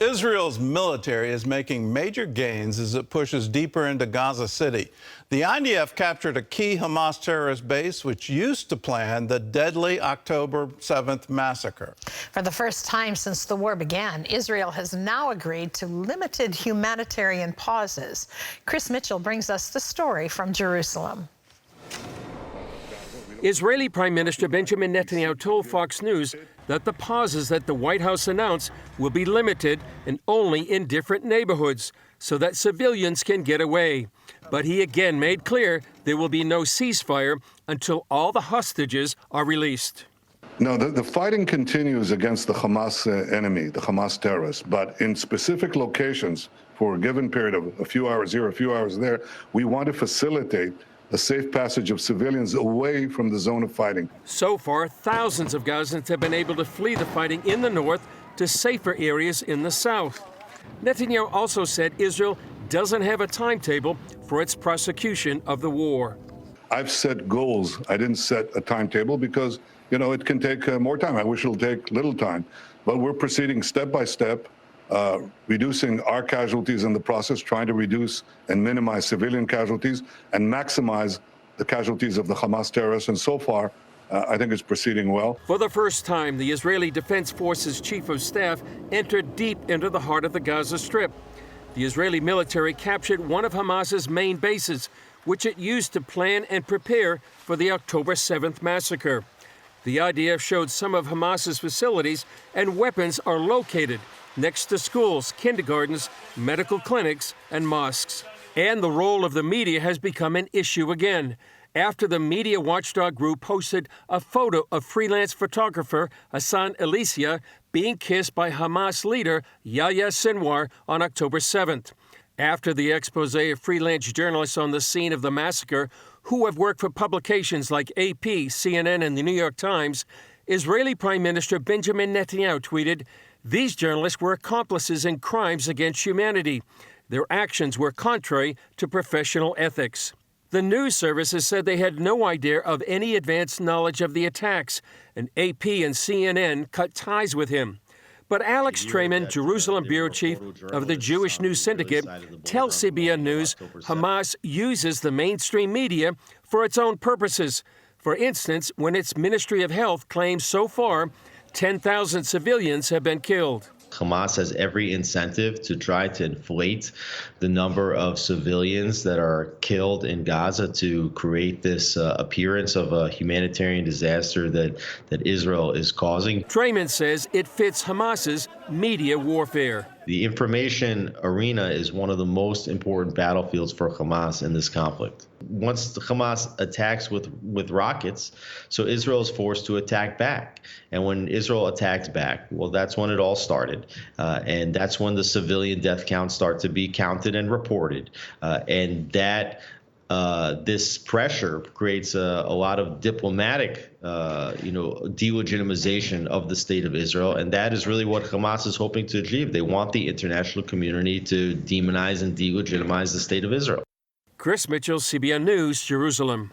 Israel's military is making major gains as it pushes deeper into Gaza City. The IDF captured a key Hamas terrorist base, which used to plan the deadly October 7th massacre. For the first time since the war began, Israel has now agreed to limited humanitarian pauses. Chris Mitchell brings us the story from Jerusalem. Israeli Prime Minister Benjamin Netanyahu told Fox News that the pauses that the White House announced will be limited and only in different neighborhoods so that civilians can get away. But he again made clear there will be no ceasefire until all the hostages are released. No, the fighting continues against the Hamas enemy, the Hamas terrorists, but in specific locations for a given period of a few hours here, a few hours there, we want to facilitate a safe passage of civilians away from the zone of fighting. So far, thousands of Gazans have been able to flee the fighting in the north to safer areas in the south. Netanyahu also said Israel doesn't have a timetable for its prosecution of the war. I've set goals. I didn't set a timetable because, it can take more time. I wish it'll take little time. But we're proceeding step by step, reducing our casualties in the process, trying to reduce and minimize civilian casualties and maximize the casualties of the Hamas terrorists. And so far, I think it's proceeding well. For the first time, the Israeli Defense Forces Chief of Staff entered deep into the heart of the Gaza Strip. The Israeli military captured one of Hamas's main bases, which it used to plan and prepare for the October 7th massacre. The IDF showed some of Hamas's facilities and weapons are located next to schools, kindergartens, medical clinics, and mosques. And the role of the media has become an issue again, after the media watchdog group posted a photo of freelance photographer Hassan Elisya being kissed by Hamas leader Yahya Sinwar on October 7th. After the expose of freelance journalists on the scene of the massacre, who have worked for publications like AP, CNN, and the New York Times, Israeli Prime Minister Benjamin Netanyahu tweeted, "These journalists were accomplices in crimes against humanity. Their actions were contrary to professional ethics." The news services said they had no idea of any advanced knowledge of the attacks, and AP and CNN cut ties with him. But Alex Trayman, Jerusalem bureau chief of the Jewish News Syndicate, tells CBN News Hamas uses the mainstream media for its own purposes. For instance, when its Ministry of Health claims so far 10,000 civilians have been killed. Hamas has every incentive to try to inflate the number of civilians that are killed in Gaza to create this appearance of a humanitarian disaster that Israel is causing. Trayman says it fits Hamas's media warfare. The information arena is one of the most important battlefields for Hamas in this conflict. Once the Hamas attacks with rockets, so Israel is forced to attack back. And when Israel attacks back, well, that's when it all started. And that's when the civilian death counts start to be counted and reported. And that this pressure creates a lot of diplomatic, delegitimization of the state of Israel. And that is really what Hamas is hoping to achieve. They want the international community to demonize and delegitimize the state of Israel. Chris Mitchell, CBN News, Jerusalem.